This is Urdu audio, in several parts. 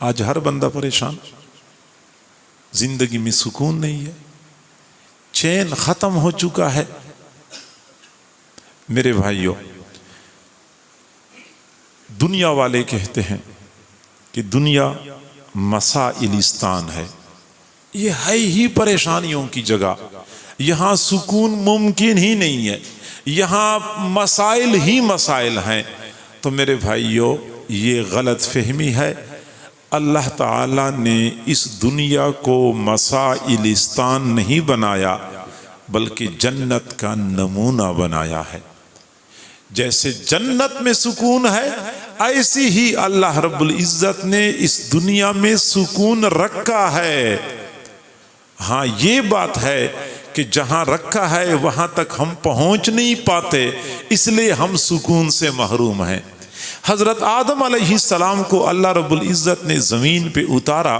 آج ہر بندہ پریشان، زندگی میں سکون نہیں ہے، چین ختم ہو چکا ہے۔ میرے بھائیوں، دنیا والے کہتے ہیں کہ دنیا مسائلستان ہے، یہ ہے ہی پریشانیوں کی جگہ، یہاں سکون ممکن ہی نہیں ہے، یہاں مسائل ہی مسائل ہیں۔ تو میرے بھائیوں، یہ غلط فہمی ہے۔ اللہ تعالیٰ نے اس دنیا کو مسائلستان نہیں بنایا بلکہ جنت کا نمونہ بنایا ہے۔ جیسے جنت میں سکون ہے، ایسی ہی اللہ رب العزت نے اس دنیا میں سکون رکھا ہے۔ ہاں یہ بات ہے کہ جہاں رکھا ہے وہاں تک ہم پہنچ نہیں پاتے، اس لیے ہم سکون سے محروم ہیں۔ حضرت آدم علیہ السلام کو اللہ رب العزت نے زمین پہ اتارا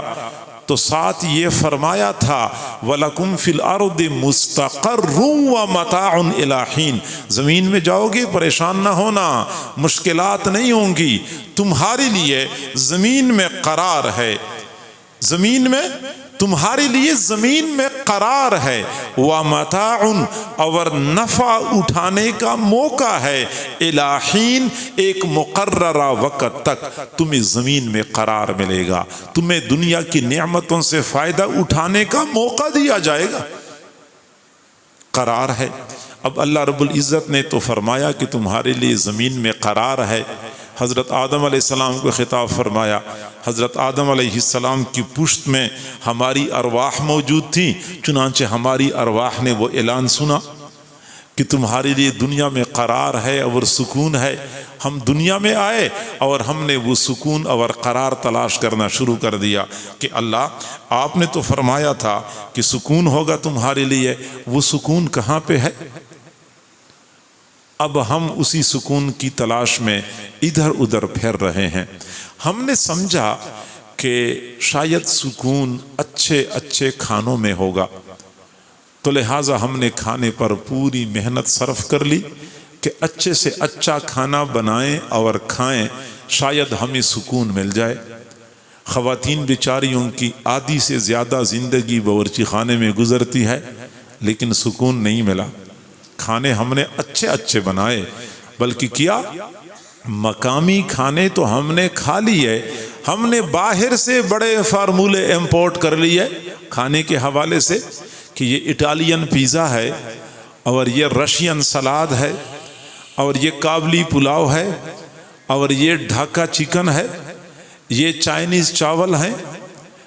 تو ساتھ یہ فرمایا تھا وَلَكُمْ فِي الْأَرْضِ مُسْتَقَرٌّ وَمَتَاعٌ إِلَىٰ حِينٍ، زمین میں جاؤ گے پریشان نہ ہونا، مشکلات نہیں ہوں گی، تمہارے لیے زمین میں قرار ہے، زمین میں تمہارے لیے زمین میں قرار ہے، وَمَتَاعٌ اور نفع اٹھانے کا موقع ہے، إِلَىٰ حِينٍ ایک مقررہ وقت تک تمہیں زمین میں قرار ملے گا، تمہیں دنیا کی نعمتوں سے فائدہ اٹھانے کا موقع دیا جائے گا، قرار ہے۔ اب اللہ رب العزت نے تو فرمایا کہ تمہارے لیے زمین میں قرار ہے، حضرت آدم علیہ السلام کو خطاب فرمایا۔ حضرت آدم علیہ السلام کی پشت میں ہماری ارواح موجود تھیں، چنانچہ ہماری ارواح نے وہ اعلان سنا کہ تمہارے لیے دنیا میں قرار ہے اور سکون ہے۔ ہم دنیا میں آئے اور ہم نے وہ سکون اور قرار تلاش کرنا شروع کر دیا کہ اللہ آپ نے تو فرمایا تھا کہ سکون ہوگا تمہارے لیے، وہ سکون کہاں پہ ہے؟ اب ہم اسی سکون کی تلاش میں ادھر ادھر پھر رہے ہیں۔ ہم نے سمجھا کہ شاید سکون اچھے اچھے کھانوں میں ہوگا، تو لہٰذا ہم نے کھانے پر پوری محنت صرف کر لی کہ اچھے سے اچھا کھانا بنائیں اور کھائیں، شاید ہمیں سکون مل جائے۔ خواتین بیچاریوں کی آدھی سے زیادہ زندگی باورچی خانے میں گزرتی ہے، لیکن سکون نہیں ملا۔ کھانے ہم نے اچھے اچھے بنائے، بلکہ کیا مقامی کھانے تو ہم نے کھا لیے، ہم نے باہر سے بڑے فارمولے امپورٹ کر لیے کھانے کے حوالے سے کہ یہ اٹالین پیزا ہے اور یہ رشین سلاد ہے اور یہ کابلی پلاؤ ہے اور یہ ڈھاکا چکن ہے، یہ چائنیز چاول ہے،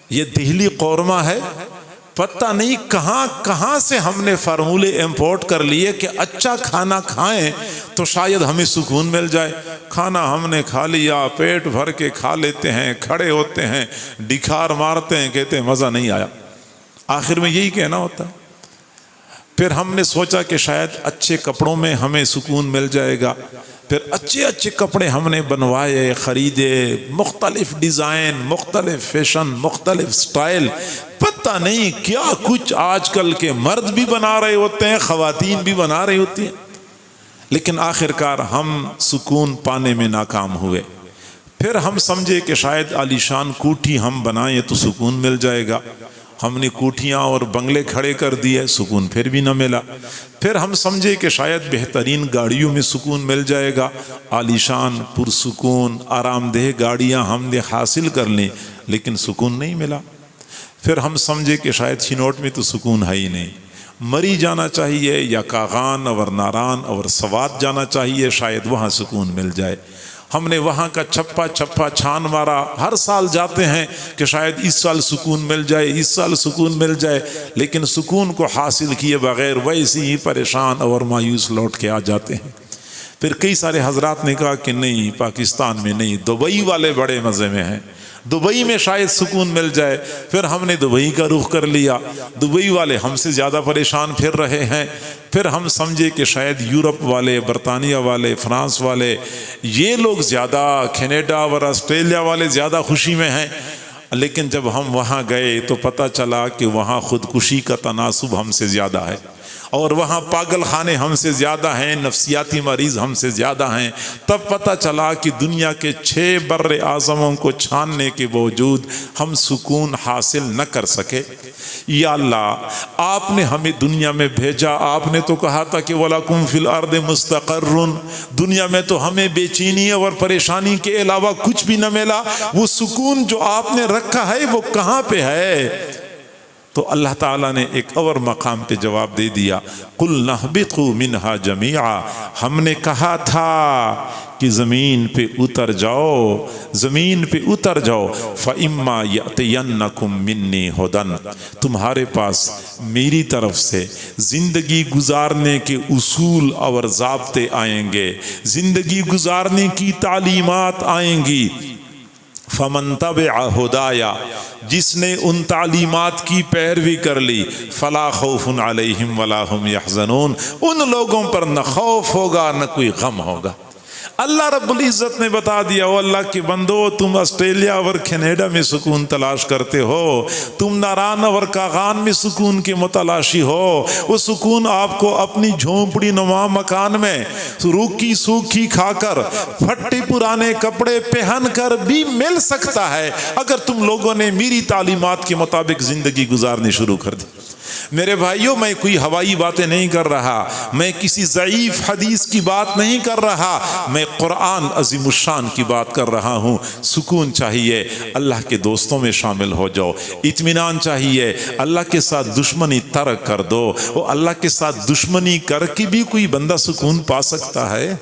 یہ دہلی قورمہ ہے۔ پتہ نہیں کہاں کہاں سے ہم نے فارمولے امپورٹ کر لیے کہ اچھا کھانا کھائیں تو شاید ہمیں سکون مل جائے۔ کھانا ہم نے کھا لیا، پیٹ بھر کے کھا لیتے ہیں، کھڑے ہوتے ہیں، ڈکار مارتے ہیں، کہتے ہیں مزہ نہیں آیا، آخر میں یہی کہنا ہوتا ہے۔ پھر ہم نے سوچا کہ شاید اچھے کپڑوں میں ہمیں سکون مل جائے گا، پھر اچھے اچھے کپڑے ہم نے بنوائے، خریدے، مختلف ڈیزائن، مختلف فیشن، مختلف سٹائل، پتہ نہیں کیا کچھ آج کل کے مرد بھی بنا رہے ہوتے ہیں، خواتین بھی بنا رہی ہوتی ہیں، لیکن آخرکار ہم سکون پانے میں ناکام ہوئے۔ پھر ہم سمجھے کہ شاید عالیشان کوٹھی ہم بنائیں تو سکون مل جائے گا، ہم نے کوٹھیاں اور بنگلے کھڑے کر دیے، سکون پھر بھی نہ ملا۔ پھر ہم سمجھے کہ شاید بہترین گاڑیوں میں سکون مل جائے گا، عالیشان پرسکون آرام دہ گاڑیاں ہم نے حاصل کر لیں، لیکن سکون نہیں ملا۔ پھر ہم سمجھے کہ شاید چنوٹ میں تو سکون ہے ہی نہیں، مری جانا چاہیے یا کاغان اور ناران اور سوات جانا چاہیے، شاید وہاں سکون مل جائے۔ ہم نے وہاں کا چھپا چھپا چھان مارا، ہر سال جاتے ہیں کہ شاید اس سال سکون مل جائے، اس سال سکون مل جائے، لیکن سکون کو حاصل کیے بغیر ویسے ہی پریشان اور مایوس لوٹ کے آ جاتے ہیں۔ پھر کئی سارے حضرات نے کہا کہ نہیں، پاکستان میں نہیں، دبئی والے بڑے مزے میں ہیں، دبئی میں شاید سکون مل جائے۔ پھر ہم نے دبئی کا رخ کر لیا، دبئی والے ہم سے زیادہ پریشان پھر رہے ہیں۔ پھر ہم سمجھے کہ شاید یورپ والے، برطانیہ والے، فرانس والے، یہ لوگ زیادہ، کینیڈا اور آسٹریلیا والے زیادہ خوشی میں ہیں، لیکن جب ہم وہاں گئے تو پتہ چلا کہ وہاں خودکشی کا تناسب ہم سے زیادہ ہے۔ اور وہاں پاگل خانے ہم سے زیادہ ہیں، نفسیاتی مریض ہم سے زیادہ ہیں، تب پتہ چلا کہ دنیا کے 6 بر اعظموں کو چھاننے کے باوجود ہم سکون حاصل نہ کر سکے۔ یا اللہ، آپ نے ہمیں دنیا میں بھیجا، آپ نے تو کہا تھا کہ وَلَكُمْ فِي الْأَرْضِ مُسْتَقَرٌّ، دنیا میں تو ہمیں بے چینی اور پریشانی کے علاوہ کچھ بھی نہ ملا، وہ سکون جو آپ نے رکھا ہے وہ کہاں پہ ہے؟ تو اللہ تعالیٰ نے ایک اور مقام پہ جواب دے دیا، قُلْ نَهْبِطُوا مِنْهَا جَمِيعًا، ہم نے کہا تھا کہ زمین پہ اتر جاؤ، زمین پہ اتر جاؤ، فَإِمَّا يَأْتِيَنَّكُمْ مِنِّي هُدًى، تمہارے پاس میری طرف سے زندگی گزارنے کے اصول اور ضابطے آئیں گے، زندگی گزارنے کی تعلیمات آئیں گی، فمن تبع ہدایا، جس نے ان تعلیمات کی پیروی کر لی، فلا خوف علیہم ولا ہم یحزنون، ان لوگوں پر نہ خوف ہوگا نہ کوئی غم ہوگا۔ اللہ رب العزت نے بتا دیا، او اللہ کے بندو، تم آسٹریلیا اور کینیڈا میں سکون تلاش کرتے ہو، تم ناران اور کاغان میں سکون کے متلاشی ہو، وہ سکون آپ کو اپنی جھونپڑی نما مکان میں روکی سوکھی کھا کر، پھٹے پرانے کپڑے پہن کر بھی مل سکتا ہے اگر تم لوگوں نے میری تعلیمات کے مطابق زندگی گزارنی شروع کر دی۔ میرے بھائیوں، میں کوئی ہوائی باتیں نہیں کر رہا، میں کسی ضعیف حدیث کی بات نہیں کر رہا، میں قرآن عظیم الشان کی بات کر رہا ہوں۔ سکون چاہیے، اللہ کے دوستوں میں شامل ہو جاؤ۔ اطمینان چاہیے، اللہ کے ساتھ دشمنی ترک کر دو۔ وہ اللہ کے ساتھ دشمنی کر کے بھی کوئی بندہ سکون پا سکتا ہے؟